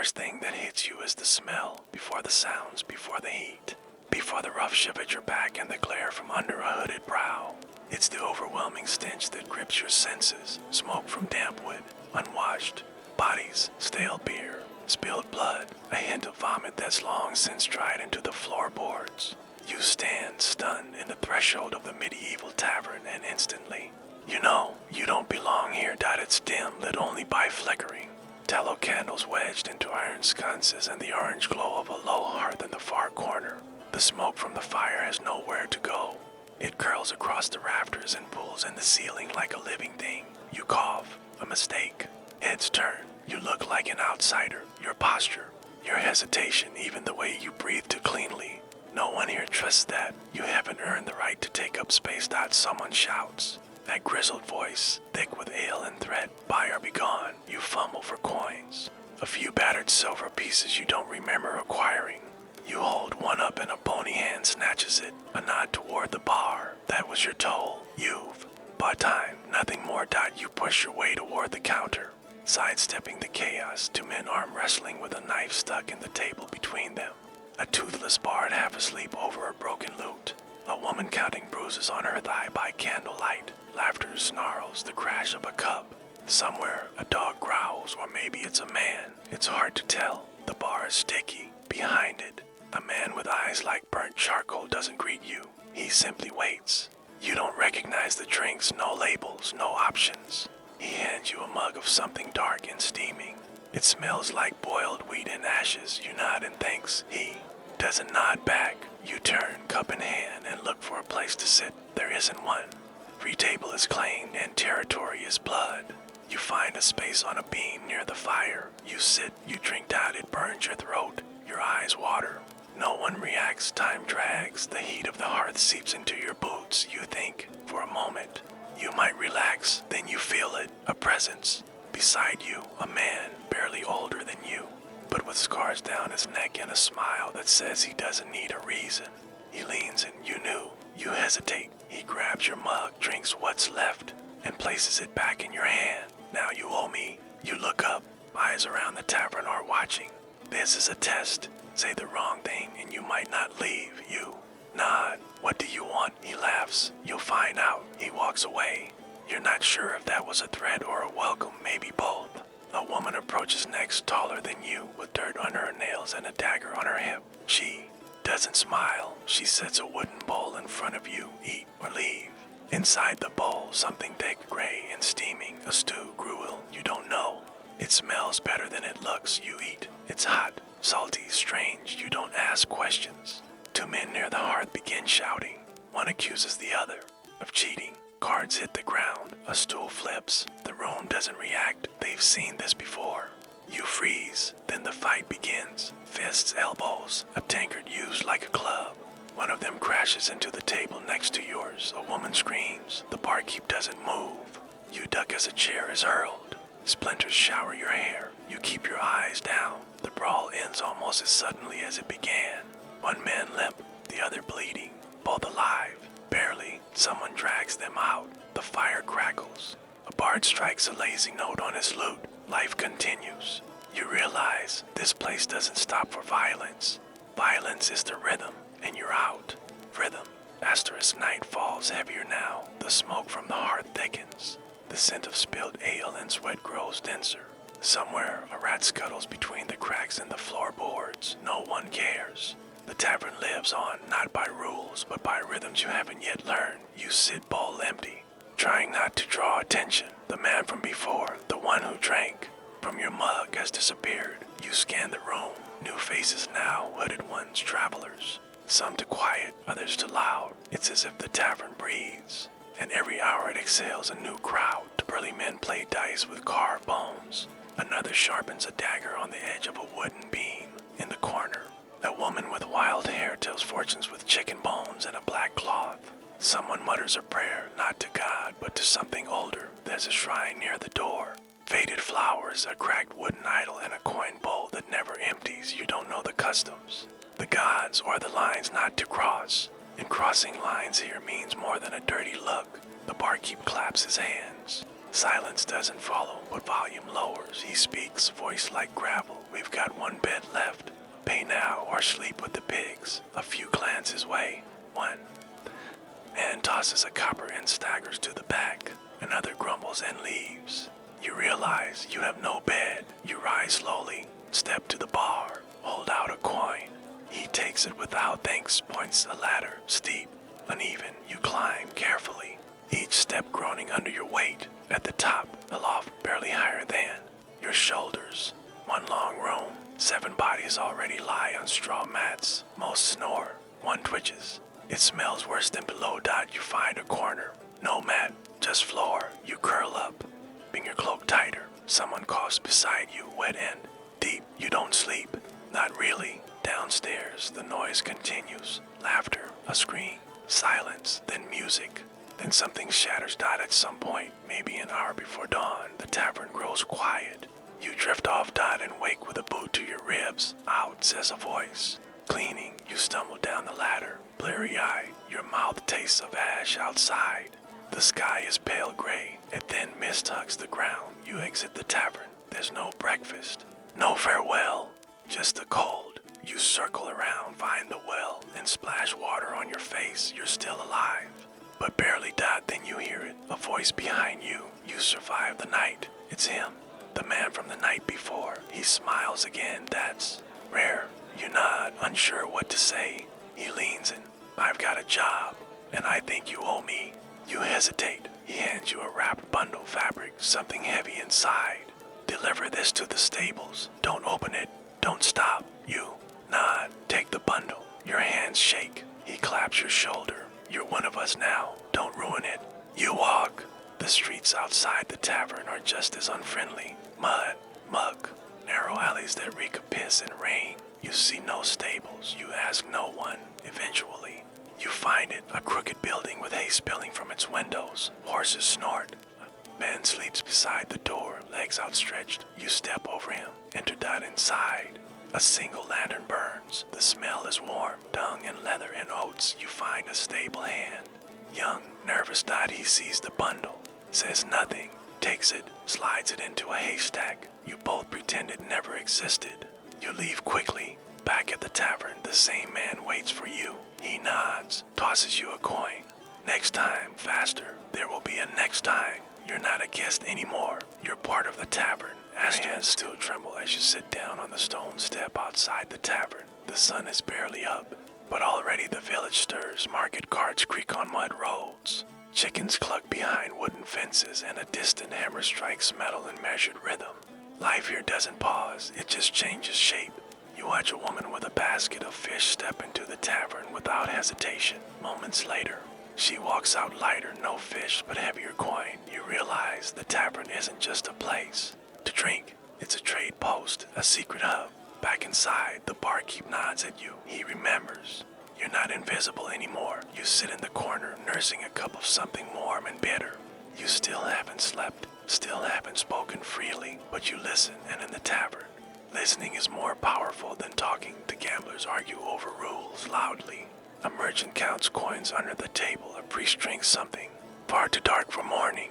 first thing that hits you is the smell, before the sounds, before the heat, before the rough shiver at your back and the glare from under a hooded brow. It's the overwhelming stench that grips your senses, smoke from damp wood, unwashed bodies, stale beer, spilled blood, a hint of vomit that's long since dried into the floorboards. You stand stunned in the threshold of the medieval tavern, and instantly, you know you don't belong here. It's dim, lit only by flickering tallow candles wedged into iron sconces and the orange glow of a low hearth in the far corner. The smoke from the fire has nowhere to go. It curls across the rafters and pulls in the ceiling like a living thing. You cough. A mistake. Heads turn. You look like an outsider. Your posture, your hesitation, even the way you breathe too cleanly. No one here trusts that. You haven't earned the right to take up space. Someone shouts. That grizzled voice, thick with ale and threat. Buy or be gone. You fumble for coins. A few battered silver pieces you don't remember acquiring. You hold one up and a bony hand snatches it. A nod toward the bar. That was your toll. You've bought time. Nothing more. You push your way toward the counter, sidestepping the chaos. Two men arm wrestling with a knife stuck in the table between them. A toothless bard half asleep over a broken lute. A woman counting bruises on her thigh by candlelight. Laughter snarls, the crash of a cup. Somewhere, a dog growls, or maybe it's a man. It's hard to tell. The bar is sticky. Behind it, a man with eyes like burnt charcoal doesn't greet you. He simply waits. You don't recognize the drinks, no labels, no options. He hands you a mug of something dark and steaming. It smells like boiled wheat and ashes. You nod in thanks. He doesn't nod back. You turn, cup in hand, and look for a place to sit. There isn't one. Every table is claimed and territory is blood. You find a space on a beam near the fire. You sit, you drink down, it burns your throat. Your eyes water. No one reacts, time drags. The heat of the hearth seeps into your boots. You think, for a moment, you might relax. Then you feel it, a presence. Beside you, a man, barely older than you, but with scars down his neck and a smile that says he doesn't need a reason. He leans in, you knew. You hesitate. He grabs your mug, drinks what's left, and places it back in your hand. Now you owe me. You look up. Eyes around the tavern are watching. This is a test. Say the wrong thing and you might not leave. You nod. What do you want? He laughs. You'll find out. He walks away. You're not sure if that was a threat or a welcome, maybe both. A woman approaches next, taller than you, with dirt under her nails and a dagger on her hip. She doesn't smile. She sets a wooden bowl in front of you. Eat or leave. Inside the bowl, something thick, gray, and steaming. A stew, gruel, you don't know. It smells better than it looks. You eat. It's hot, salty, strange. You don't ask questions. Two men near the hearth begin shouting. One accuses the other of cheating. Cards hit the ground. A stool flips. The room doesn't react. They've seen this before. You freeze. Then the fight begins. Fists, elbows. A tankard used like a club. One of them crashes into the table next to yours. A woman screams. The barkeep doesn't move. You duck as a chair is hurled. Splinters shower your hair. You keep your eyes down. The brawl ends almost as suddenly as it began. One man limp, the other bleeding. Both alive. Barely. Someone drags them out. The fire crackles. A bard strikes a lazy note on his lute. Life continues. You realize this place doesn't stop for violence. Violence is the rhythm, and you're out. Rhythm. Asterisk night falls heavier now. The smoke from the hearth thickens. The scent of spilled ale and sweat grows denser. Somewhere, a rat scuttles between the cracks in the floorboards. No one cares. The tavern lives on, not by rules, but by rhythms you haven't yet learned. You sit bowl empty, trying not to draw attention. The man from before, the one who drank from your mug, has disappeared. You scan the room. New faces now, hooded ones, travelers. Some too quiet, others too loud. It's as if the tavern breathes, and every hour it exhales a new crowd. Burly men play dice with carved bones. Another sharpens a dagger on the edge of a wooden beam. In the corner, a woman with wild hair tells fortunes with chicken bones and a black cloth. Someone mutters a prayer, not to God, but to something older. There's a shrine near the door. Faded flowers, a cracked wooden idol, and a coin bowl that never empties. You don't know the customs, the gods, or the lines not to cross. And crossing lines here means more than a dirty look. The barkeep claps his hands. Silence doesn't follow, but volume lowers. He speaks, voice like gravel. We've got one bed left. Pay now or sleep with the pigs. A few glances way. One. Man tosses a copper and staggers to the back. Another grumbles and leaves. You realize you have no bed. You rise slowly, step to the bar, hold out a coin. He takes it without thanks, points a ladder, steep, uneven. You climb carefully, each step groaning under your weight. At the top, aloft, barely higher than your shoulders. One long room, 7 bodies already lie on straw mats. Most snore, one twitches. It smells worse than below. You find a corner, no mat, just floor. You curl up, bring your cloak tighter. Someone coughs beside you, wet end, deep. You don't sleep, not really. Downstairs, the noise continues. Laughter, a scream, silence, then music. Then something shatters. At some point, maybe an hour before dawn, the tavern grows quiet. You drift off, and wake with a boot to your ribs. Out, says a voice. Cleaning, you stumble down the ladder. Blurry-eyed, your mouth tastes of ash outside. The sky is pale gray. A thin mist hugs the ground. You exit the tavern. There's no breakfast, no farewell, just the cold. You circle around, find the well, and splash water on your face. You're still alive, but barely. Then you hear it, a voice behind you. You survive the night. It's him, the man from the night before. He smiles again. That's rare. You nod, unsure what to say. He leans in. I've got a job, and I think you owe me. You hesitate. He hands you a wrapped bundle of fabric, something heavy inside. Deliver this to the stables. Don't open it. Don't stop. You nod. Take the bundle. Your hands shake. He claps your shoulder. You're one of us now. Don't ruin it. You walk. The streets outside the tavern are just as unfriendly. Mud, muck, narrow alleys that reek of piss and rain. You see no stables. You ask no one. Eventually, you find it, a crooked building with hay spilling from its windows. Horses snort. A man sleeps beside the door, legs outstretched. You step over him, enter. Inside. A single lantern burns. The smell is warm, dung and leather and oats. You find a stable hand. Young, nervous. He sees the bundle, says nothing, takes it, slides it into a haystack. You both pretend it never existed. You leave quickly. Back at the tavern, the same man waits for you. He nods, tosses you a coin. Next time, faster. There will be a next time. You're not a guest anymore. You're part of the tavern. Your hands still tremble as you sit down on the stone step outside the tavern. The sun is barely up, but already the village stirs. Market carts creak on mud roads. Chickens cluck behind wooden fences, and a distant hammer strikes metal in measured rhythm. Life here doesn't pause, it just changes shape. You watch a woman with a basket of fish step into the tavern without hesitation. Moments later, she walks out lighter, no fish, but heavier coin. You realize the tavern isn't just a place to drink. It's a trade post, a secret hub. Back inside, the barkeep nods at you. He remembers. You're not invisible anymore. You sit in the corner, nursing a cup of something warm and bitter. You still haven't slept, still haven't spoken freely, but you listen, and in the tavern, listening is more powerful than talking. The gamblers argue over rules loudly. A merchant counts coins under the table. A priest drinks something far too dark for morning.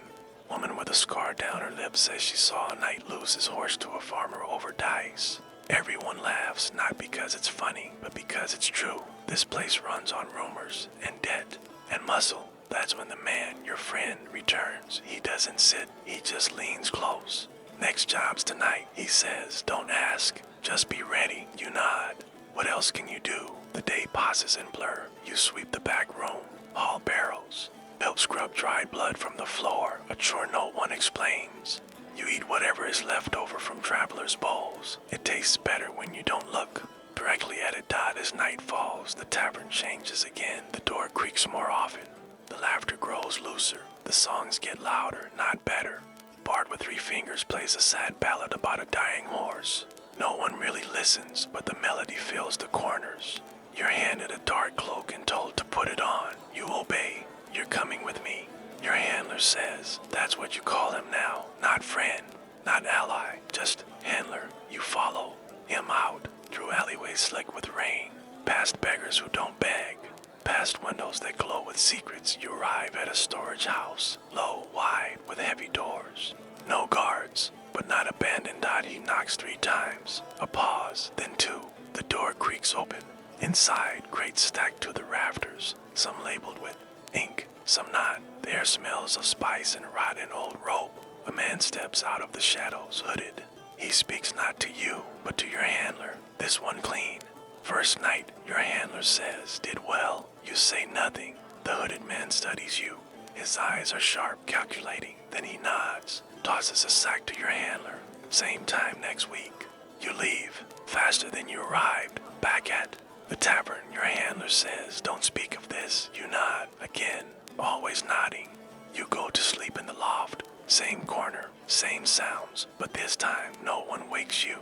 Woman with a scar down her lip says she saw a knight lose his horse to a farmer over dice. Everyone laughs, not because it's funny, but because it's true. This place runs on rumors and debt and muscle. That's when the man, your friend, returns. He doesn't sit, he just leans close. Next job's tonight, he says. Don't ask, just be ready. You nod. What else can you do? The day passes in blur. You sweep the back room, haul barrels, help scrub dried blood from the floor, a chore no one explains. You eat whatever is left over from travelers' bowls. It tastes better when you don't look directly at it. As night falls, the tavern changes again. The door creaks more often. The laughter grows looser. The songs get louder, not better. Bard with 3 fingers plays a sad ballad about a dying horse. No one really listens, but the melody fills the corners. You're handed a dark cloak and told to put it on. You obey. You're coming with me. Your handler says. That's what you call him now. Not friend, not ally, just handler. You follow him out through alleyways slick with rain, past beggars who don't beg, Past windows that glow with secrets, you arrive at a storage house, low, wide, with heavy doors. No guards, but not abandoned. He knocks 3 times. A pause, then 2. The door creaks open. Inside, crates stacked to the rafters, some labeled with ink, some not. The air smells of spice and rotten old rope. A man steps out of the shadows, hooded. He speaks not to you, but to your handler, this one clean. First night, your handler says, did well. You say nothing. The hooded man studies you. His eyes are sharp, calculating. Then he nods, tosses a sack to your handler. Same time next week. You leave, faster than you arrived, back at the tavern. Your handler says, don't speak of this. You nod, again, always nodding. You go to sleep in the loft. Same corner, same sounds, but this time no one wakes you.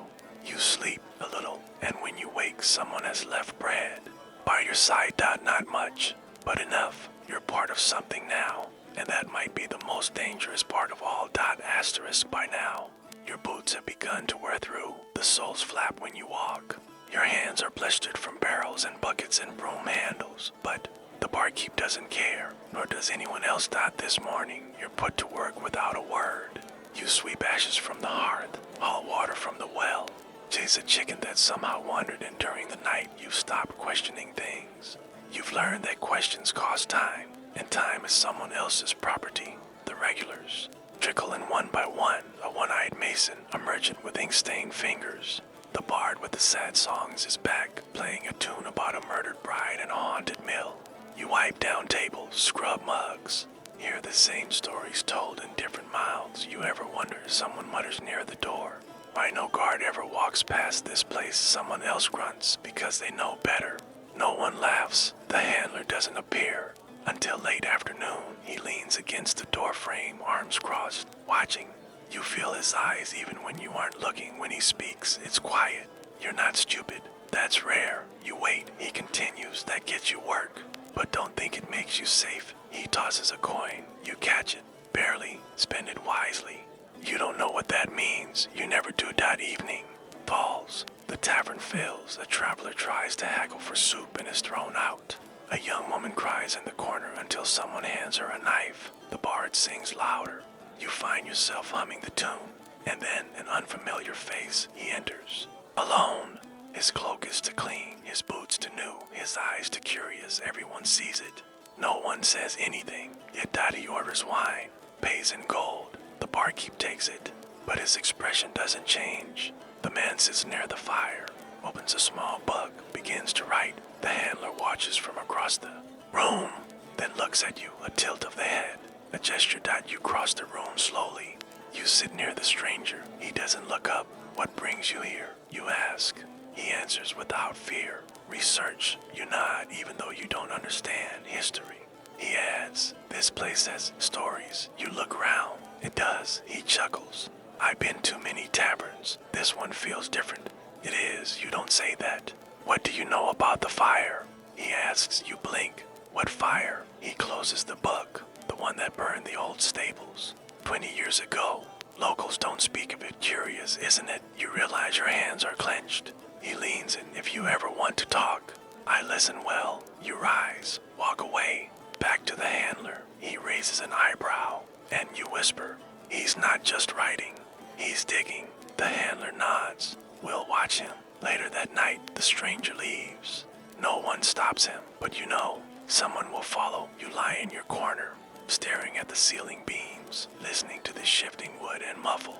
You sleep a little, and when you wake, someone has left bread. By your side, not much, but enough. You're part of something now, and that might be the most dangerous part of all. Asterisk by now. Your boots have begun to wear through. The soles flap when you walk. Your hands are blistered from barrels and buckets and broom handles, but the barkeep doesn't care, nor does anyone else. This morning, you're put to work without a word. You sweep ashes from the hearth, haul water from the well, chase a chicken that somehow wandered, and during the night, you've stopped questioning things. You've learned that questions cost time, and time is someone else's property. The regulars trickle in one by one, a one-eyed mason, a merchant with ink-stained fingers. The bard with the sad songs is back, playing a tune about a murdered bride and a haunted mill. You wipe down tables, scrub mugs, hear the same stories told in different mouths. You ever wonder, someone mutters near the door, why no guard ever walks past this place? Someone else grunts because they know better. No one laughs. The handler doesn't appear until late afternoon. He leans against the door frame, arms crossed, watching. You feel his eyes even when you aren't looking. When he speaks, it's quiet. You're not stupid. That's rare. You wait. He continues. That gets you work. But don't think it makes you safe. He tosses a coin. You catch it. Barely. Spend it wisely. You don't know what that means. You never do. Evening falls. The tavern fills. A traveler tries to haggle for soup and is thrown out. A young woman cries in the corner until someone hands her a knife. The bard sings louder. You find yourself humming the tune, and then an unfamiliar face. He enters. Alone. His cloak is to clean, his boots to new, his eyes to curious. Everyone sees it. No one says anything, yet he orders wine, pays in gold. The barkeep takes it, but his expression doesn't change. The man sits near the fire, opens a small book, begins to write. The handler watches from across the room, then looks at you, a tilt of the head, a gesture. You cross the room slowly. You sit near the stranger. He doesn't look up. What brings you here? You ask. He answers without fear. Research. You nod, even though you don't understand history. He adds, this place has stories. You look around. It does. He chuckles. I've been to many taverns. This one feels different. It is. You don't say that. What do you know about the fire? He asks. You blink. What fire? He closes the book. The one that burned the old stables 20 years ago. Locals don't speak of it. Curious, isn't it? You realize your hands are clenched. He leans in. If you ever want to talk, I listen well. You rise, walk away, back to the handler. He raises an eyebrow, and you whisper, he's not just writing, he's digging. The handler nods. We'll watch him. Later that night, the stranger leaves. No one stops him, but you know, someone will follow. You lie in your corner, staring at the ceiling beams, listening to the shifting wood and muffled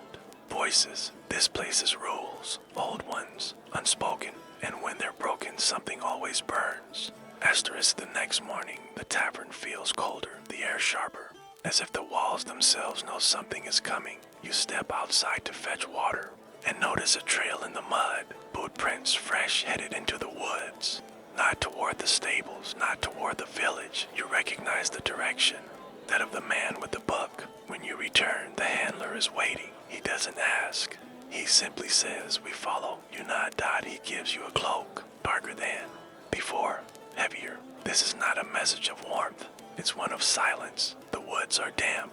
voices. This place's rules, old ones, unspoken, and when they're broken, something always burns. Asterisk. The next morning, the tavern feels colder, the air sharper, as if the walls themselves know something is coming. You step outside to fetch water, and notice a trail in the mud, boot prints fresh, headed into the woods. Not toward the stables, not toward the village. You recognize the direction, that of the man with the book. When you return, the handler is waiting. He doesn't ask. He simply says, we follow. You nod. He gives you a cloak, darker than before, heavier. This is not a message of warmth. It's one of silence. The woods are damp.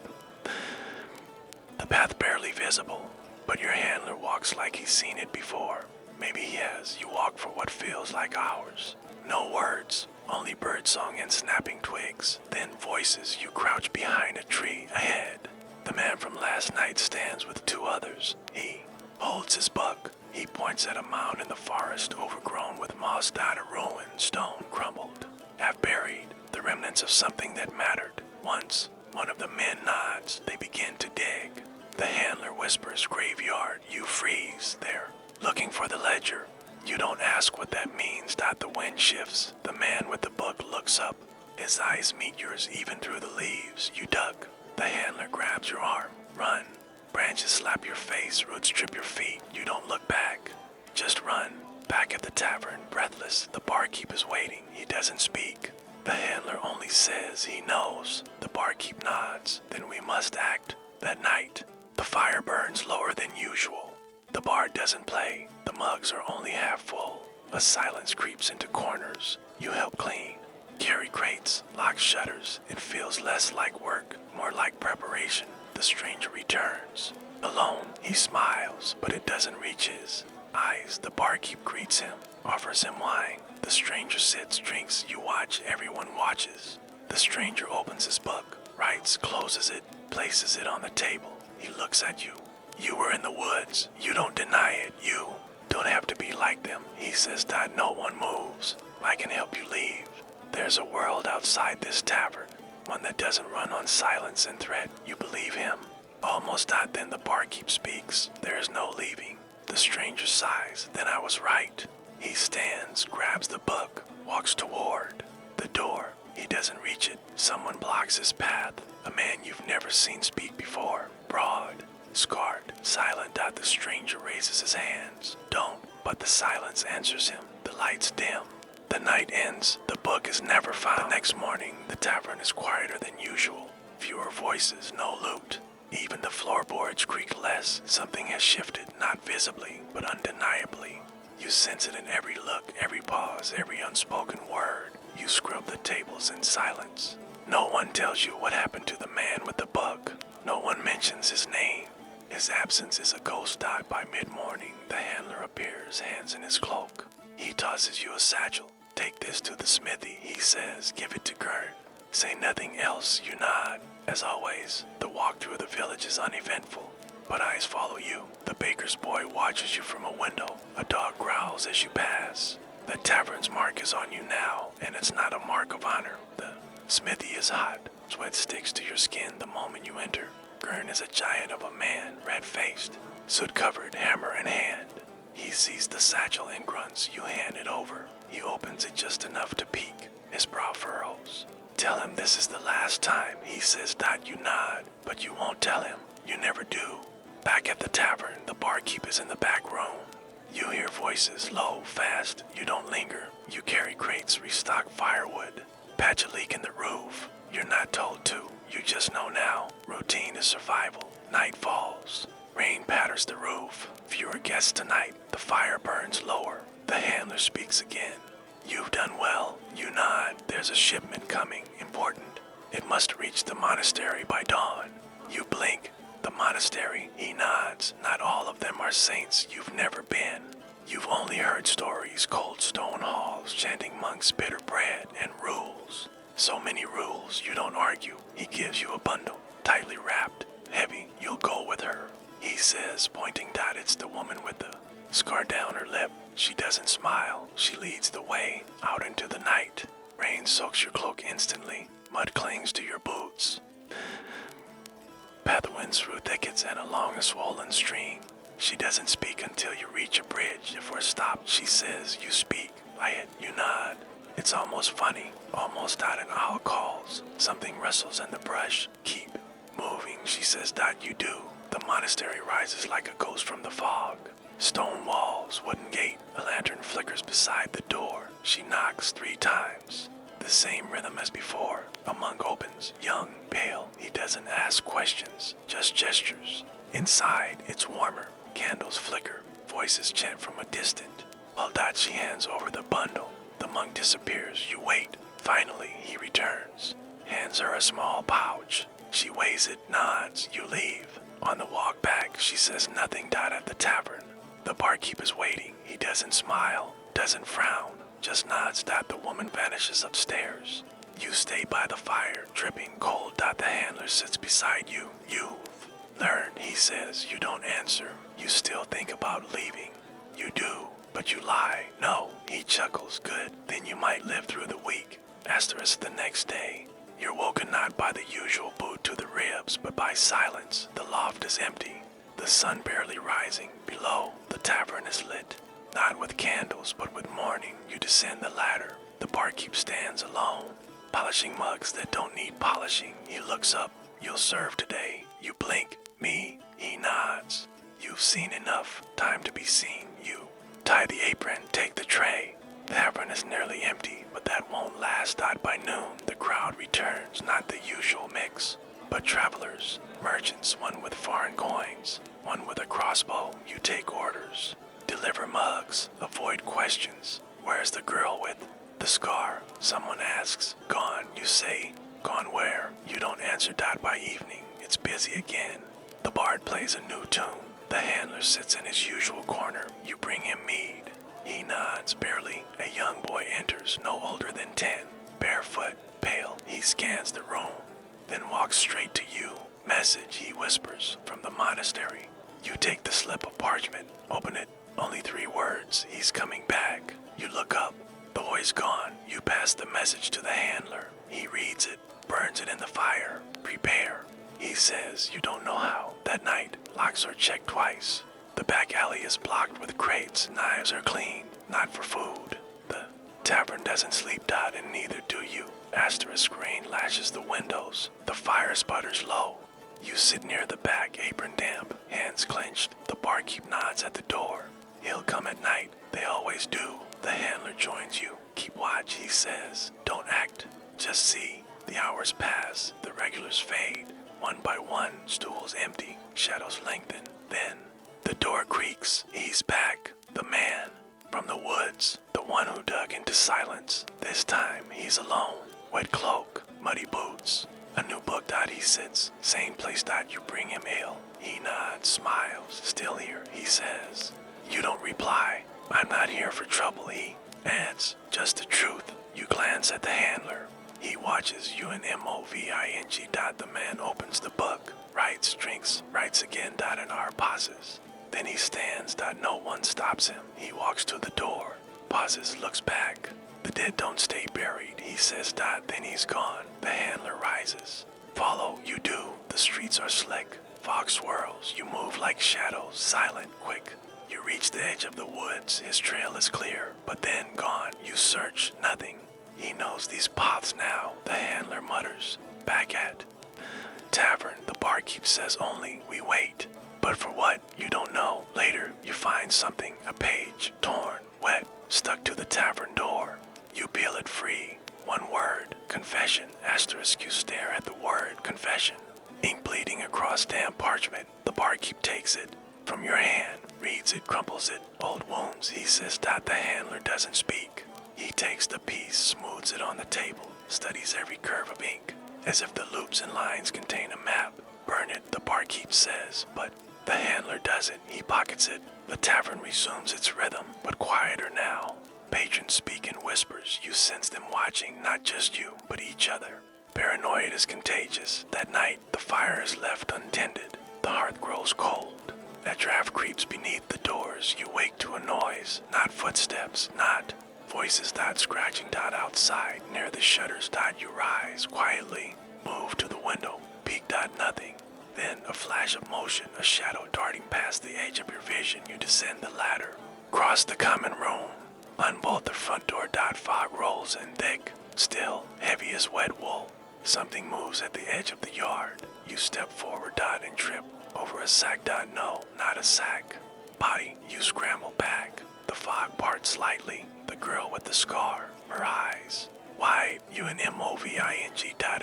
The path barely visible, but your handler walks like he's seen it before. Maybe he has. You walk for what feels like hours. No words, only birdsong and snapping twigs. Then voices. You crouch behind a tree ahead. The man from last night stands with two others. He holds his buck. He points at a mound in the forest overgrown with moss-dotted ruins, stone crumbled, half buried, the remnants of something that mattered. Once, one of the men nods. They begin to dig. The handler whispers, "Graveyard." You freeze there, looking for the ledger. You don't ask what that means. The wind shifts. The man with the book looks up. His eyes meet yours even through the leaves. You duck. The handler grabs your arm. Run. Branches slap your face. Roots trip your feet. You don't look back. Just run. Back at the tavern, breathless. The barkeep is waiting. He doesn't speak. The handler only says he knows. The barkeep nods. Then we must act. That night, the fire burns lower than usual. The bar doesn't play. The mugs are only half full. A silence creeps into corners. You help clean, carry crates, lock shutters. It feels less like work, more like preparation. The stranger returns. Alone, he smiles, but it doesn't reach his eyes. The barkeep greets him, offers him wine. The stranger sits, drinks. You watch. Everyone watches. The stranger opens his book, writes, closes it, places it on the table. He looks at you. You were in the woods. You don't deny it. You don't have to be like them. He says that no one moves. I can help you leave. There's a world outside this tavern, one that doesn't run on silence and threat. You believe him. Almost not. Then the barkeep speaks. There is no leaving. The stranger sighs. Then I was right. He stands, grabs the book, walks toward the door. He doesn't reach it. Someone blocks his path. A man you've never seen speak before. Broad, scarred, silent. The stranger raises his hands. Don't. But the silence answers him. The lights dim. The night ends. The book is never found. The next morning, the tavern is quieter than usual. Fewer voices, no loot. Even the floorboards creak less. Something has shifted, not visibly, but undeniably. You sense it in every look, every pause, every unspoken word. You scrub the tables in silence. No one tells you what happened to the man with the book. No one mentions his name. His absence is a ghost dot. By mid-morning. The handler appears, hands in his cloak. He tosses you a satchel. Take this to the smithy, he says. Give it to Kurt. Say nothing else. You nod. As always, the walk through the village is uneventful, but eyes follow you. The baker's boy watches you from a window. A dog growls as you pass. The tavern's mark is on you now, and it's not a mark of honor. The smithy is hot. Sweat sticks to your skin the moment you enter. Gurn is a giant of a man, red-faced, soot-covered, hammer in hand. He sees the satchel and grunts. You hand it over. He opens it just enough to peek. His brow furrows. Tell him this is the last time, he says. You nod, but you won't tell him. You never do. Back at the tavern, the barkeep is in the back room. You hear voices, low, fast. You don't linger. You carry crates, restock firewood. Patch a leak in the roof. You're not told to. You just know now. Routine is survival. Night falls. Rain patters the roof. Fewer guests tonight. The fire burns lower. The handler speaks again. You've done well. You nod. There's a shipment coming. Important. It must reach the monastery by dawn. You blink. The monastery. He nods. Not all of them are saints. You've never been. You've only heard stories. Cold stone halls, chanting monks, bitter bread, and rules. So many rules. You don't argue. He gives you a bundle. Tightly wrapped. Heavy. You'll go with her. He says, pointing. It's the woman with the scar down her lip. She doesn't smile. She leads the way out into the night. Rain soaks your cloak instantly. Mud clings to your boots. Path winds through thickets and along a swollen stream. She doesn't speak until you reach a bridge. If we're stopped, she says, you speak. You nod. It's almost funny. Almost an owl calls. Something rustles in the brush. Keep moving, she says. You do. The monastery rises like a ghost from the fog. Stone walls, wooden gate. A lantern flickers beside the door. She knocks 3 times. The same rhythm as before. A monk opens, young, pale. He doesn't ask questions, just gestures. Inside, it's warmer. Candles flicker. Voices chant from a distant. While she hands over the bundle, the monk disappears. You wait. Finally, he returns. Hands her a small pouch. She weighs it, nods. You leave. On the walk back, she says nothing. At the tavern, the barkeep is waiting. He doesn't smile, doesn't frown. just nods. The woman vanishes upstairs. You stay by the fire, dripping cold. The handler sits beside you. You've learned, he says. You don't answer. You still think about leaving. You do, but you lie. No, he chuckles. Good, then you might live through the week. Asterisk the next day. You're woken not by the usual boot to the ribs, but by silence. The loft is empty. The sun barely rising. Below, the tavern is lit. Not with candles, but with morning. You descend the ladder. The barkeep stands alone, polishing mugs that don't need polishing. He looks up. You'll serve today. You blink. Me. He nods. You've seen enough. Time to be seen. You tie the apron. Take the tray. The tavern is nearly empty, but that won't last. By noon, the crowd returns. Not the usual mix, but travelers, merchants, one with foreign coins, one with a crossbow. You take orders. Deliver mugs. Avoid questions. Where's the girl with the scar? Someone asks. Gone. You say. Gone where? You don't answer. By evening, it's busy again. The bard plays a new tune. The handler sits in his usual corner. You bring him mead. He nods barely. A young boy enters, no older than 10. Barefoot, pale, he scans the room, then walks straight to you. Message, he whispers, from the monastery. You take the slip of parchment, open it. Only 3 words. He's coming back. You look up. The boy's gone. You pass the message to the handler. He reads it, burns it in the fire. Prepare. He says, you don't know how. That night, locks are checked twice. The back alley is blocked with crates. Knives are clean, not for food. The tavern doesn't sleep. And neither do you. Asterisk rain lashes the windows. The fire sputters low. You sit near the back, apron damp, hands clenched. The barkeep nods at the door. He'll come at night. They always do. The handler joins you. Keep watch, he says. Don't act. Just see. The hours pass. The regulars fade. One by one, stools empty. Shadows lengthen. Then, the door creaks. He's back. The man. From the woods. The one who dug into silence. This time, he's alone. Wet cloak. Muddy boots. A new book. He sits. Same place. You bring him ale. He nods, smiles. Still here, he says. You don't reply. I'm not here for trouble, he adds. Just the truth. You glance at the handler. He watches you in moving. The man opens the book. Writes, drinks, writes again. An hour pauses. Then he stands. No one stops him. He walks to the door. Pauses, looks back. The dead don't stay buried, he says. Then he's gone. The handler rises. Follow, you do. The streets are slick. Fog swirls. You move like shadows. Silent, quick. You reach the edge of the woods. His trail is clear, but then gone. You search. Nothing. He knows these paths now. The handler mutters. Back at tavern. The barkeep says only. We wait. But for what? You don't know. Later, you find something. A page. Torn. Wet. Stuck to the tavern door. You peel it free. One word. Confession. Asterisk. You stare at the word. Confession. Ink bleeding across damp parchment. The barkeep takes it from your hand. Reads it. Crumples it. Old wounds. He says. The handler doesn't speak. He takes the piece. Smooths it on the table. Studies every curve of ink. As if the loops and lines contain a map. Burn it. The barkeep says. But the handler doesn't. He pockets it. The tavern resumes its rhythm, but quieter now. Patrons speak in whispers. You sense them watching, not just you, but each other. Paranoia is contagious. That night, the fire is left untended. The hearth grows cold. A draft creeps beneath the doors. You wake to a noise. Not footsteps, not voices. Scratching. Outside. Near the shutters. You rise quietly. Move to the window. Peek. Nothing. Then a flash of motion, a shadow darting past the edge of your vision. You descend the ladder. Cross the common room. Unbolt the front door. Fog rolls in thick. Still, heavy as wet wool. Something moves at the edge of the yard. You step forward. And trip over a sack. No, not a sack. Body. You scramble back. The fog parts slightly. The girl with the scar. Her eyes. Wide. You an moving.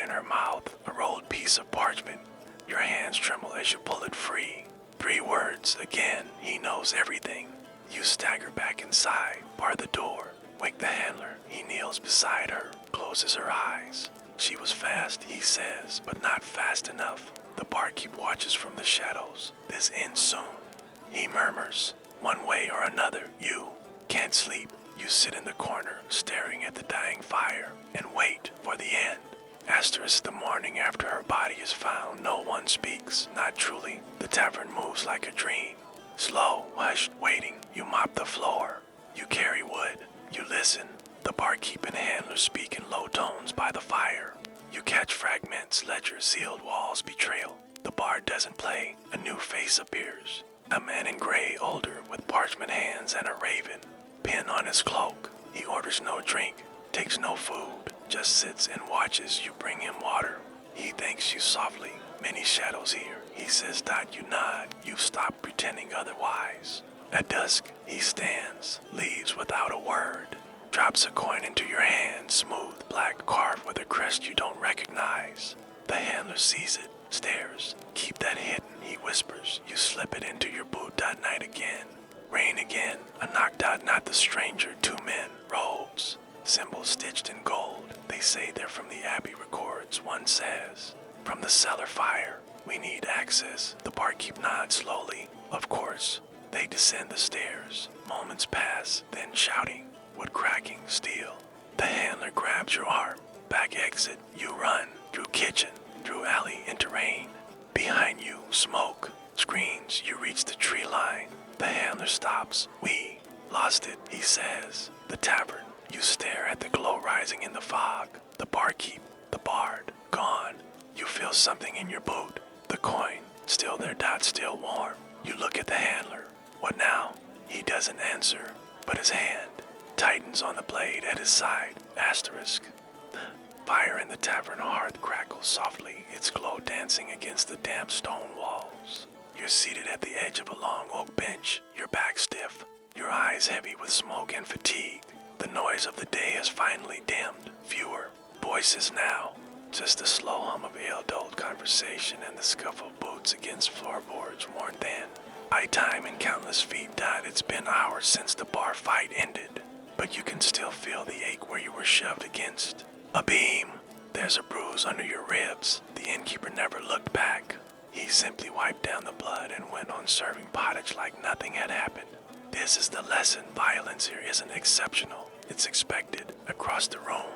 In her mouth. A rolled piece of parchment. Your hands tremble as you pull it free. 3 words. Again, he knows everything. You stagger back inside, bar the door, wake the handler. He kneels beside her, closes her eyes. She was fast, he says, but not fast enough. The barkeep watches from the shadows. This ends soon. He murmurs. One way or another, you can't sleep. You sit in the corner, staring at the dying fire, and wait for the end. Asterisk the morning after her body is found, no one speaks, not truly. The tavern moves like a dream. Slow, hushed, waiting, you mop the floor. You carry wood, you listen. The barkeep and handler speak in low tones by the fire. You catch fragments, ledgers, sealed walls, betrayal. The bar doesn't play, a new face appears. A man in gray, older, with parchment hands and a raven. Pin on his cloak. He orders no drink, takes no food, just sits and watches you bring him water. He thanks you softly. Many shadows here. He says that you nod. You stop pretending otherwise. At dusk, he stands, leaves without a word. Drops a coin into your hand, smooth, black, carved with a crest you don't recognize. The handler sees it, stares. Keep that hidden, he whispers. You slip it into your boot that night again. Rain again, a knocked out, not the stranger, 2 men, robes, symbols stitched in gold. They say they're from the Abbey records, one says. From the cellar fire, we need access. The barkeep nods slowly. Of course, they descend the stairs. Moments pass, then shouting, wood cracking, steel. The handler grabs your arm. Back exit, you run, through kitchen, through alley into rain. Behind you, smoke, screens, you reach the tree line. The handler stops. We lost it, he says. The tavern. You stare at the glow rising in the fog. The barkeep, the bard, gone. You feel something in your boot. The coin, still there, dot, still warm. You look at the handler. What now? He doesn't answer, but his hand tightens on the blade at his side. Asterisk. Fire in the tavern hearth crackles softly, its glow dancing against the damp stone walls. You're seated at the edge of a long oak bench, your back stiff, your eyes heavy with smoke and fatigue. The noise of the day has finally dimmed. Fewer voices now, just the slow hum of ale-dulled conversation and the scuff of boots against floorboards worn thin. By time and countless feet died, it's been hours since the bar fight ended, but you can still feel the ache where you were shoved against a beam. There's a bruise under your ribs. The innkeeper never looked back. He simply wiped down the blood and went on serving pottage like nothing had happened. This is the lesson. Violence here isn't exceptional. It's expected. Across the room,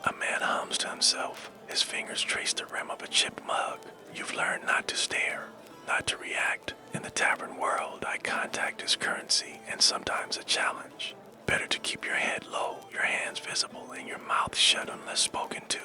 a man hums to himself. His fingers trace the rim of a chipped mug. You've learned not to stare, not to react. In the tavern world, eye contact is currency and sometimes a challenge. Better to keep your head low, your hands visible, and your mouth shut unless spoken to.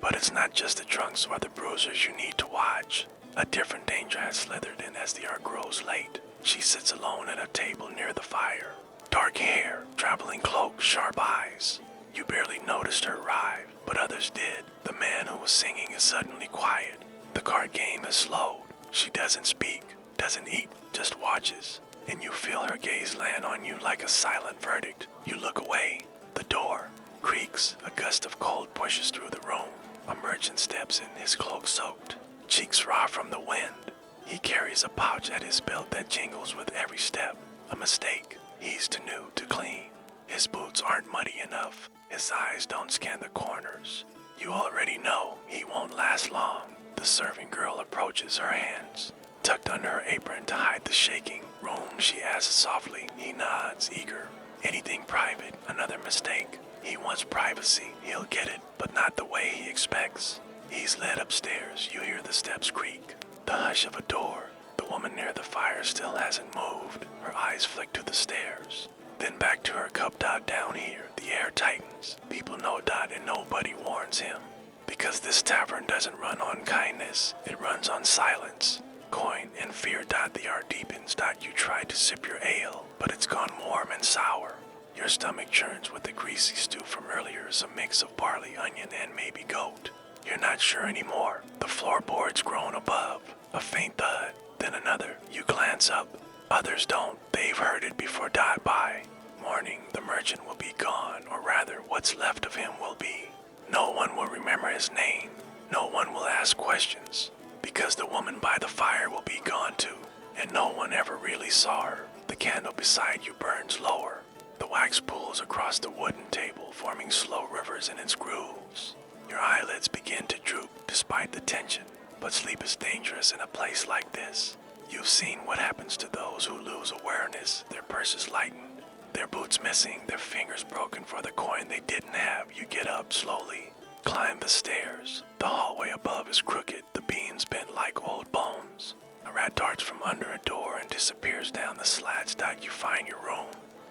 But it's not just the drunks or the bruisers you need to watch. A different danger has slithered in as the hour grows late. She sits alone at a table near the fire. Dark hair, traveling cloak, sharp eyes. You barely noticed her arrive, but others did. The man who was singing is suddenly quiet. The card game has slowed. She doesn't speak, doesn't eat, just watches. And you feel her gaze land on you like a silent verdict. You look away. The door creaks. A gust of cold pushes through the room. A merchant steps in, his cloak soaked, cheeks raw from the wind. He carries a pouch at his belt that jingles with every step. A mistake. He's too new to clean. His boots aren't muddy enough. His eyes don't scan the corners. You already know he won't last long. The serving girl approaches, her hands tucked under her apron to hide the shaking. Room, she asks softly. He nods, eager. Anything private, another mistake. He wants privacy. He'll get it, but not the way he expects. He's led upstairs. You hear the steps creak. The hush of a door. The woman near the fire still hasn't moved. Her eyes flick to the stairs. Then back to her cup. Dot, down here. The air tightens. People know Dot and nobody warns him. Because this tavern doesn't run on kindness. It runs on silence. Coin and fear. Dot, the art deepens. Dot, you try to sip your ale, but it's gone warm and sour. Your stomach churns with the greasy stew from earlier, a mix of barley, onion, and maybe goat. You're not sure anymore. The floorboards groan above. A faint thud, then another. You glance up. Others don't. They've heard it before. Dot, by morning, the merchant will be gone, or rather, what's left of him will be. No one will remember his name. No one will ask questions, because the woman by the fire will be gone too, and no one ever really saw her. The candle beside you burns lower. The wax pools across the wooden table, forming slow rivers in its grooves. Your eyelids begin to droop despite the tension, but sleep is dangerous in a place like this. You've seen what happens to those who lose awareness. Their purses lighten. Their boots missing, their fingers broken for the coin they didn't have. You get up slowly, climb the stairs. The hallway above is crooked, the beams bent like old bones. A rat darts from under a door and disappears down the slats. You find your room.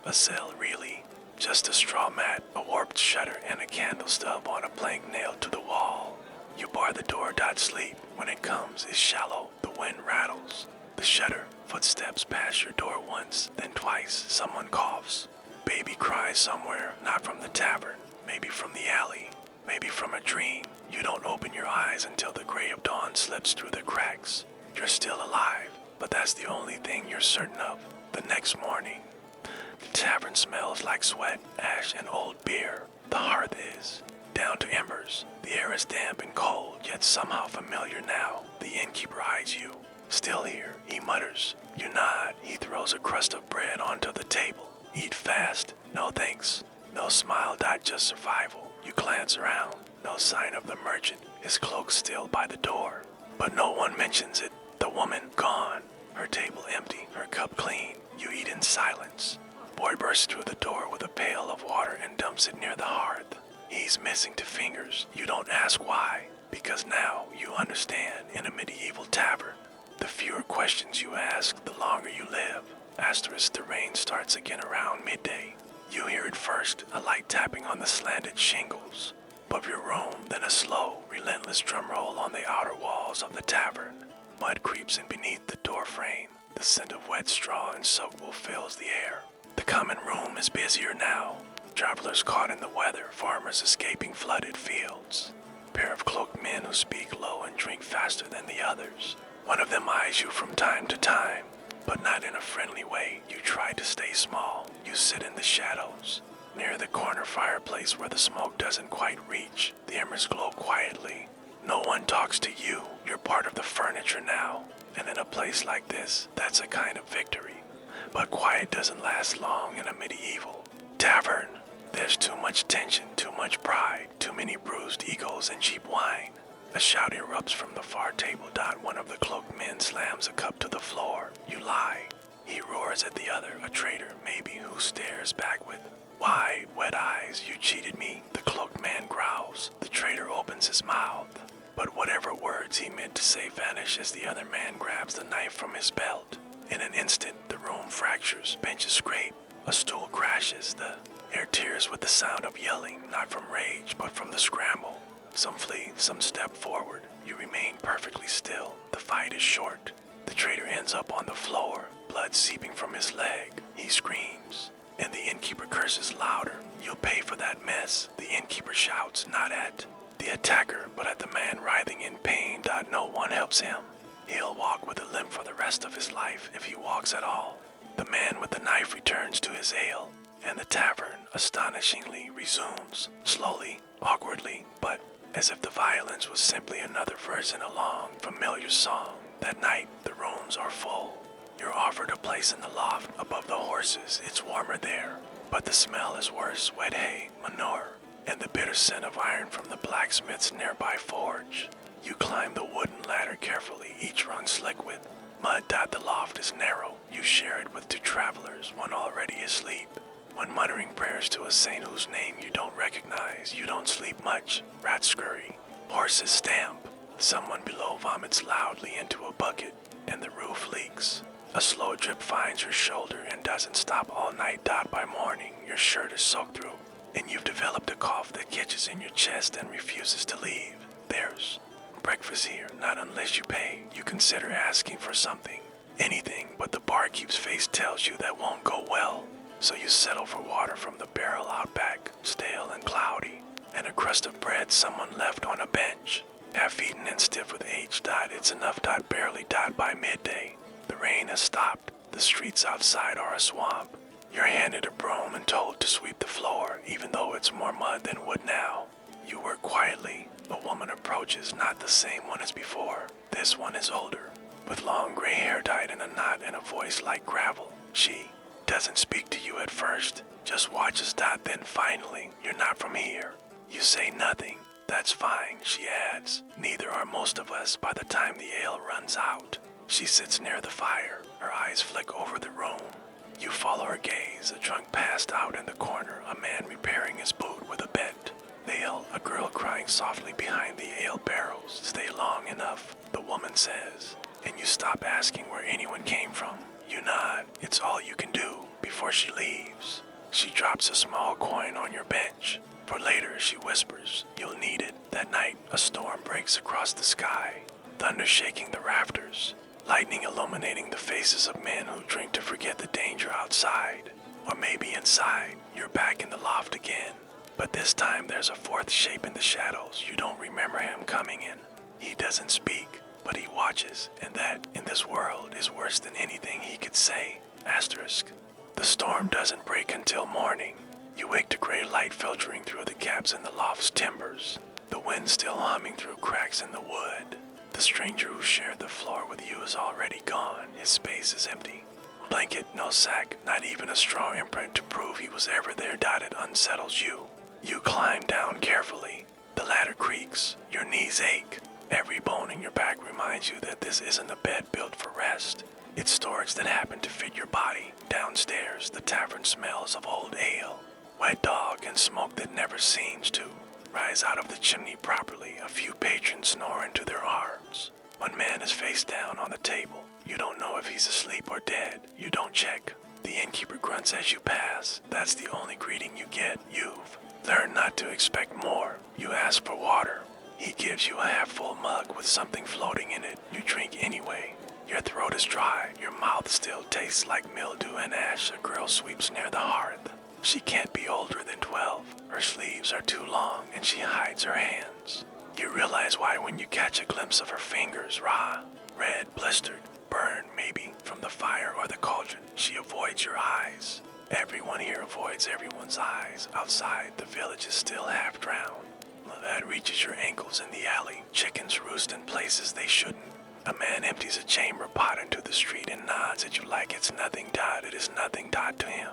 A cell, really. Just a straw mat, a warped shutter, and a candle stub on a plank nailed to the wall. You bar the door. Sleep, when it comes, is shallow. The wind rattles. The shutter. Footsteps pass your door once, then twice. Someone coughs. Baby cries somewhere, not from the tavern. Maybe from the alley. Maybe from a dream. You don't open your eyes until the gray of dawn slips through the cracks. You're still alive, but that's the only thing you're certain of. The next morning, the tavern smells like sweat, ash, and old beer. The hearth is down to embers. The air is damp and cold, yet somehow familiar now. The innkeeper eyes you. Still here, he mutters. You nod. He throws a crust of bread onto the table. Eat fast. No thanks. No smile. Just survival. You glance around. No sign of the merchant. His cloak still by the door. But no one mentions it. The woman gone. Her table empty. Her cup clean. You eat in silence. Boy bursts through the door with a pail of water and dumps it near the hearth. He's missing 2 fingers. You don't ask why, because now you understand. In a medieval tavern, the fewer questions you ask, the longer you live. Asterisk, the rain starts again around midday. You hear it first, a light tapping on the slanted shingles above your room, then a slow, relentless drum roll on the outer walls of the tavern. Mud creeps in beneath the door frame. The scent of wet straw and soap wool fills the air. The common room is busier now. Travelers caught in the weather, farmers escaping flooded fields. A pair of cloaked men who speak low and drink faster than the others. One of them eyes you from time to time, but not in a friendly way. You try to stay small. You sit in the shadows, near the corner fireplace where the smoke doesn't quite reach. The embers glow quietly. No one talks to you. You're part of the furniture now. And in a place like this, that's a kind of victory. But quiet doesn't last long in a medieval tavern. There's too much tension, too much pride, too many bruised egos and cheap wine. A shout erupts from the far table. One of the cloaked men slams a cup to the floor. You lie. He roars at the other, a traitor maybe, who stares back with wide, wet eyes. You cheated me, the cloaked man growls. The traitor opens his mouth, but whatever words he meant to say vanish as the other man grabs the knife from his belt. In an instant, the room fractures, benches scrape, a stool crashes. The air tears with the sound of yelling, not from rage, but from the scramble. Some flee, some step forward. You remain perfectly still. The fight is short. The traitor ends up on the floor, blood seeping from his leg. He screams, and the innkeeper curses louder. You'll pay for that mess. The innkeeper shouts, not at the attacker, but at the man writhing in pain. No one helps him. He'll walk with a limp for the rest of his life, if he walks at all. The man with the knife returns to his ale, and the tavern, astonishingly, resumes, slowly, awkwardly, but as if the violence was simply another verse in a long, familiar song. That night, the rooms are full. You're offered a place in the loft above the horses. It's warmer there, but the smell is worse. Wet hay, manure, and the bitter scent of iron from the blacksmith's nearby forge. You climb the wooden ladder carefully, each rung slick with mud. The loft is narrow. You share it with 2 travelers, one already asleep, one muttering prayers to a saint whose name you don't recognize. You don't sleep much. Rats scurry. Horses stamp. Someone below vomits loudly into a bucket, and the roof leaks. A slow drip finds your shoulder and doesn't stop all night. By morning, your shirt is soaked through, and you've developed a cough that catches in your chest and refuses to leave. There's breakfast here, not unless you pay. You consider asking for something, anything, but the barkeep's face tells you that won't go well. So you settle for water from the barrel out back, stale and cloudy, and a crust of bread someone left on a bench. Half-eaten and stiff with age. It's enough. Barely. By midday, the rain has stopped. The streets outside are a swamp. You're handed a broom and told to sweep the floor, even though it's more mud than wood now. You work quietly. A woman approaches, not the same one as before. This one is older, with long gray hair dyed in a knot and a voice like gravel. She doesn't speak to you at first, just watches. Then finally, you're not from here. You say nothing. That's fine, she adds. Neither are most of us by the time the ale runs out. She sits near the fire. Her eyes flick over the room. You follow her gaze, a drunk passed out in the corner, a man repairing his boot with a bent nail, a girl crying softly behind the ale barrels. Stay long enough, the woman says, and you stop asking where anyone came from. You nod, it's all you can do, before she leaves. She drops a small coin on your bench. For later, she whispers, you'll need it. That night, a storm breaks across the sky, thunder shaking the rafters, lightning illuminating the faces of men who drink to forget the danger outside. Or maybe inside, you're back in the loft again. But this time there's a fourth shape in the shadows. You don't remember him coming in. He doesn't speak, but he watches, and that, in this world, is worse than anything he could say. Asterisk. The storm doesn't break until morning. You wake to gray light filtering through the gaps in the loft's timbers, the wind still humming through cracks in the wood. The stranger who shared the floor with you is already gone. His space is empty. Blanket, no sack, not even a straw imprint to prove he was ever there. It unsettles you. You climb down carefully. The ladder creaks. Your knees ache. Every bone in your back reminds you that this isn't a bed built for rest. It's storage that happened to fit your body. Downstairs, the tavern smells of old ale, wet dog, and smoke that never seems to rise out of the chimney properly. A few patrons snore into their arms. One man is face down on the table. You don't know if he's asleep or dead. You don't check. The innkeeper grunts as you pass. That's the only greeting you get. You've learned not to expect more. You ask for water. He gives you a half-full mug with something floating in it. You drink anyway. Your throat is dry. Your mouth still tastes like mildew and ash. A girl sweeps near the hearth. She can't be older than 12. Her sleeves are too long and she hides her hands. You realize why when you catch a glimpse of her fingers, raw, red, blistered, burned maybe from the fire or the cauldron. She avoids your eyes. Everyone here avoids everyone's eyes. Outside, the village is still half drowned. That reaches your ankles in the alley. Chickens roost in places they shouldn't. A man empties a chamber pot into the street and nods at you like it's nothing. It is nothing to him.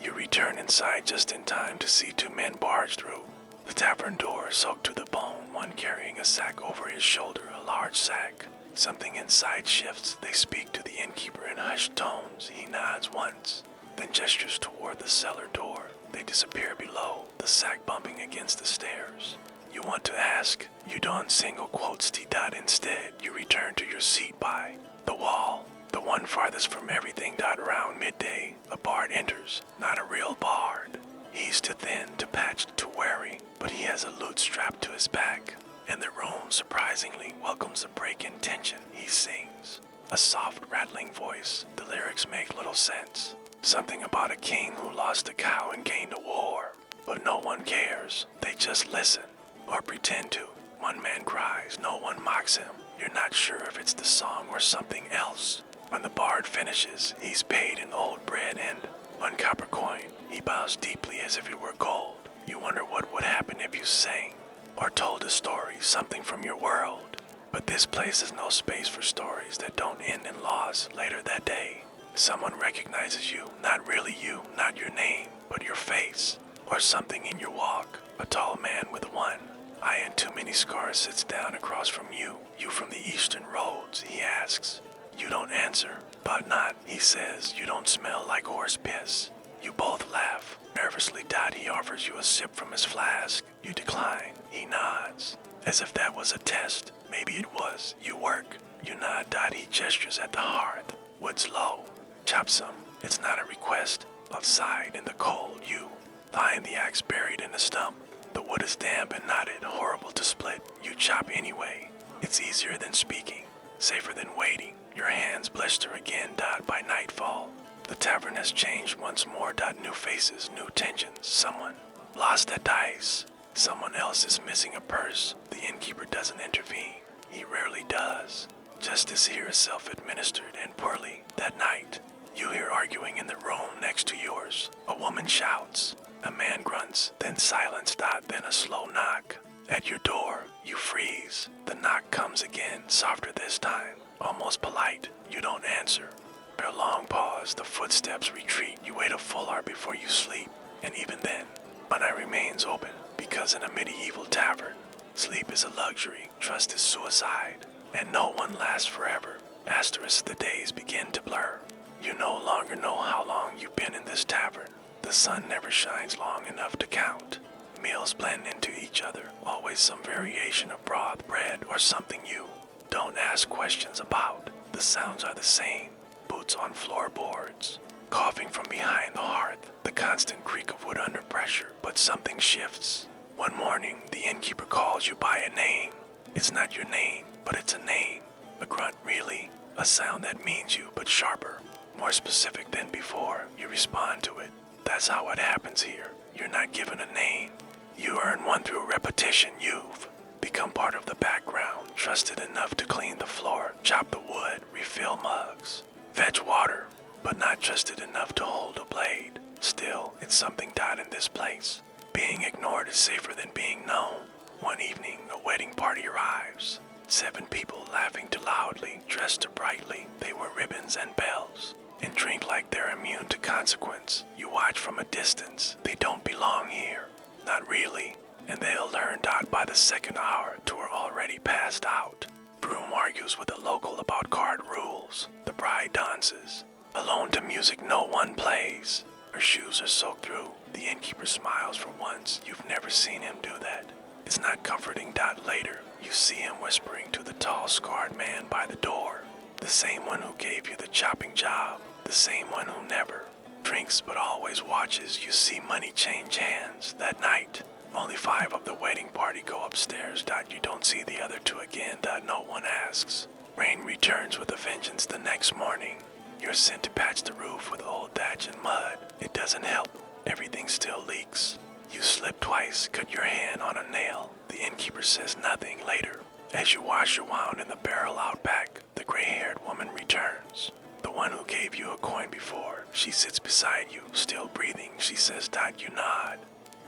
You return inside just in time to see two men barge through. The tavern door soaked to the bone, one carrying a sack over his shoulder, a large sack. Something inside shifts. They speak to the innkeeper in hushed tones. He nods once, then gestures toward the cellar door. They disappear below, the sack bumping against the stairs. You want to ask. You don't single quotes T. Instead, you return to your seat by the wall, the one farthest from everything. Around midday, a bard enters. Not a real bard. He's too thin, too patched, too wary, but he has a lute strapped to his back. And the room, surprisingly, welcomes a break in tension. He sings. A soft, rattling voice. The lyrics make little sense. Something about a king who lost a cow and gained a war. But no one cares. They just listen. Or pretend to. One man cries. No one mocks him. You're not sure if it's the song or something else. When the bard finishes, he's paid in old bread and 1 copper coin. He bows deeply as if it were gold. You wonder what would happen if you sang. Or told a story, something from your world. But this place is no space for stories that don't end in loss. Later that day, someone recognizes you. Not really you, not your name, but your face. Or something in your walk. A tall man with one eye and too many scars sits down across from you. You from the eastern roads, he asks. You don't answer. But not, he says. You don't smell like horse piss. You both laugh. Nervously, he offers you a sip from his flask. You decline. He nods. As if that was a test. Maybe it was. You work. You nod. He gestures at the hearth. Wood's low. Chop some. It's not a request. Outside in the cold, you find the axe buried in the stump. The wood is damp and knotted, horrible to split. You chop anyway. It's easier than speaking. Safer than waiting. Your hands blister again. By nightfall. The tavern has changed once more. New faces, new tensions. Someone lost a dice. Someone else is missing a purse. The innkeeper doesn't intervene. He rarely does. Justice here is self-administered and poorly. That night, you hear arguing in the room next to yours. A woman shouts. A man grunts. Then silence. Then a slow knock. At your door, you freeze. The knock comes again, softer this time. Almost polite. You don't answer. For a long pause, the footsteps retreat. You wait a full hour before you sleep. And even then, one eye remains open. Because in a medieval tavern, sleep is a luxury, trust is suicide, and no one lasts forever. Asterisk, the days begin to blur. You no longer know how long you've been in this tavern. The sun never shines long enough to count. Meals blend into each other, always some variation of broth, bread, or something you don't ask questions about. The sounds are the same. Boots on floorboards, coughing from behind the hearth, the constant creak of wood under pressure, but something shifts. One morning, the innkeeper calls you by a name. It's not your name, but it's a name. A grunt, really. A sound that means you, but sharper. More specific than before. You respond to it. That's how it happens here. You're not given a name. You earn one through repetition. You've become part of the background, trusted enough to clean the floor, chop the wood, refill mugs, fetch water, but not trusted enough to hold a blade. Still, it's something died in this place. Being ignored is safer than being known. One evening, a wedding party arrives. 7 people laughing too loudly, dressed too brightly. They wear ribbons and bells, and drink like they're immune to consequence. You watch from a distance. They don't belong here. Not really. And they'll learn that by the second hour two are already passed out. Broom argues with a local about card rules. The bride dances. Alone to music no one plays. Her shoes are soaked through. The innkeeper smiles for once. You've never seen him do that. It's not comforting. Later, you see him whispering to the tall, scarred man by the door. The same one who gave you the chopping job. The same one who never drinks but always watches. You see money change hands. That night, only 5 of the wedding party go upstairs. You don't see the other 2 again. No one asks. Rain returns with a vengeance the next morning. You're sent to patch the roof with old thatch and mud. It doesn't help. Everything still leaks. You slip twice, cut your hand on a nail. The innkeeper says nothing. Later, as you wash your wound in the barrel out back, the gray-haired woman returns. The one who gave you a coin before. She sits beside you, still breathing. She says, you nod.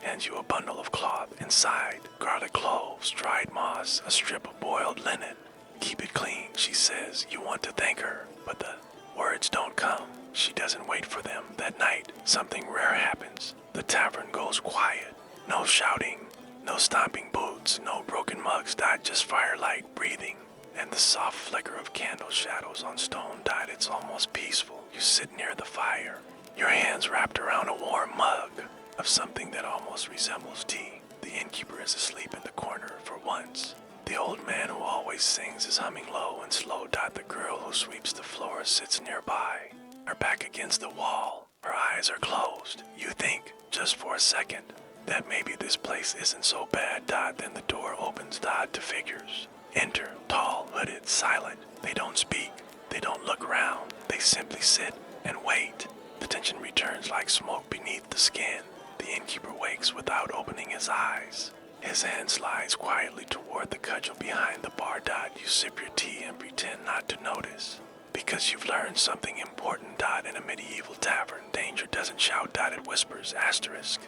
Hands you a bundle of cloth. Inside, garlic cloves, dried moss, a strip of boiled linen. Keep it clean, she says. You want to thank her, but the words don't come. She doesn't wait for them. That night, something rare happens. The tavern goes quiet. No shouting, no stomping boots, no broken mugs. Just firelight, breathing, and the soft flicker of candle shadows on stone. It's almost peaceful. You sit near the fire, your hands wrapped around a warm mug of something that almost resembles tea. The innkeeper is asleep in the corner for once. The old man who always sings is humming low and slow. The girl who sweeps the floor sits nearby, her back against the wall. Her eyes are closed. You think, just for a second, that maybe this place isn't so bad. Then the door opens. To figures. Enter, tall, hooded, silent. They don't speak. They don't look around. They simply sit and wait. The tension returns like smoke beneath the skin. The innkeeper wakes without opening his eyes. His hand slides quietly toward the cudgel behind the bar. You sip your tea and pretend not to notice. Because you've learned something important. In a medieval tavern, danger doesn't shout. It whispers. Asterisk.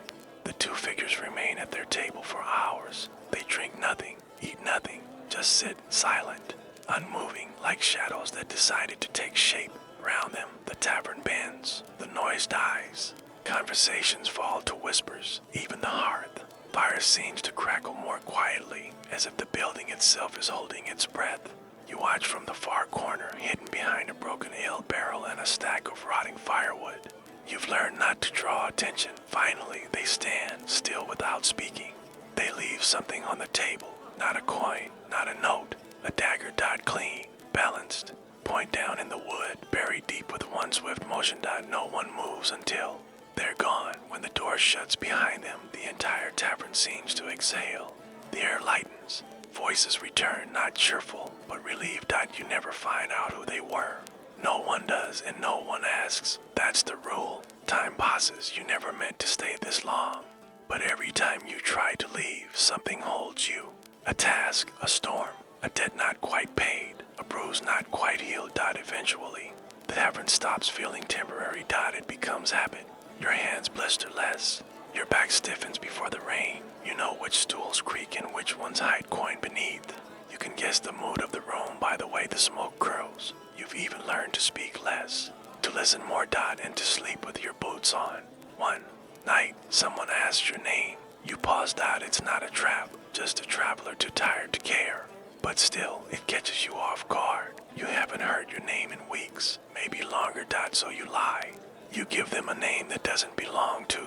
The 2 figures remain at their table for hours. They drink nothing, eat nothing, just sit silent, unmoving, like shadows that decided to take shape. Around them, the tavern bends. The noise dies. Conversations fall to whispers. Even the hearth. Fire seems to crackle more quietly, as if the building itself is holding its breath. You watch from the far corner, hidden behind a broken ale barrel and a stack of rotting firewood. You've learned not to draw attention. Finally, they stand, still without speaking. They leave something on the table. Not a coin, not a note. A dagger. Clean, balanced. Point down in the wood, buried deep with one swift motion. No one moves until they're gone. When the door shuts behind them, the entire tavern seems to exhale. The air lightens. Voices return, not cheerful, but relieved. You never find out who they were. No one does, and no one asks. That's the rule. Time passes. You never meant to stay this long. But every time you try to leave, something holds you. A task, a storm, a debt not quite paid, a bruise not quite healed. Eventually, the tavern stops feeling temporary. It becomes habit. Your hands blister less. Your back stiffens before the rain. You know which stools creak and which ones hide coin beneath. You can guess the mood of the room by the way the smoke curls. You've even learned to speak less, to listen more. And to sleep with your boots on. One night, someone asks your name. You pause. It's not a trap, just a traveler too tired to care. But still, it catches you off guard. You haven't heard your name in weeks, maybe longer. So you lie. You give them a name that doesn't belong to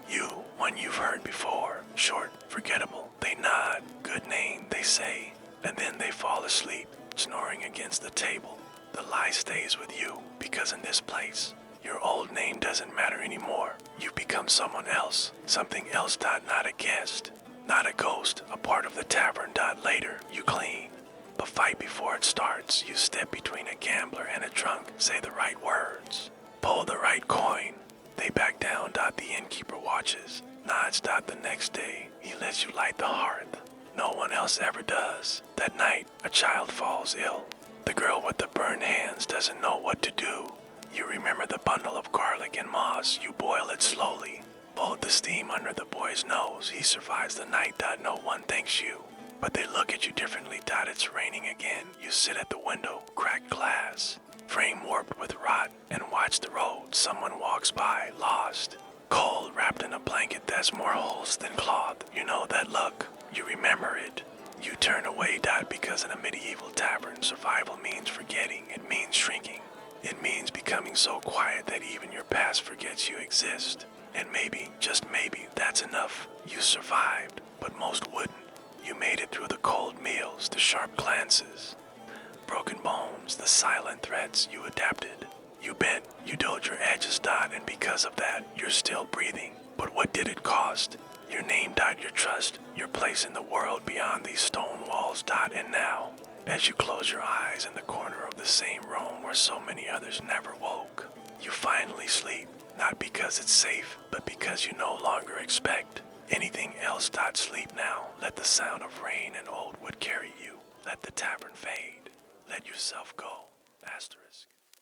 you, one you've heard before. Short, forgettable. They nod. Good name, they say. And then they fall asleep, snoring against the table. The lie stays with you, because in this place, your old name doesn't matter anymore. You've become someone else. Something else. Not a guest. Not a ghost. A part of the tavern. Later, you clean. But fight before it starts. You step between a gambler and a drunk. Say the right words. Pull the right coin. They back down. The innkeeper watches. Nods. The next day, he lets you light the hearth. No one else ever does. That night, a child falls ill. The girl with the burned hands doesn't know what to do. You remember the bundle of garlic and moss. You boil it slowly. Hold the steam under the boy's nose. He survives the night. No one thanks you. But they look at you differently. It's raining again. You sit at the window, cracked glass, frame warped with rot, and watch the road. Someone walks by, lost. Cold, wrapped in a blanket that's more holes than cloth. You know that look. You remember it. You turn away. Because in a medieval tavern, survival means forgetting. It means shrinking. It means becoming so quiet that even your past forgets you exist. And maybe, just maybe, that's enough. You survived, but most wouldn't. You made it through the cold meals, the sharp glances, broken bones, the silent threats. You adapted. You bent, you dulled your edges. And because of that, you're still breathing. But what did it cost? Your name. Your trust, your place in the world beyond these stone walls. And now, as you close your eyes in the corner of the same room where so many others never woke, you finally sleep. Not because it's safe, but because you no longer expect anything else. Sleep now. Let the sound of rain and old wood carry you. Let the tavern fade. Let yourself go. Asterisk.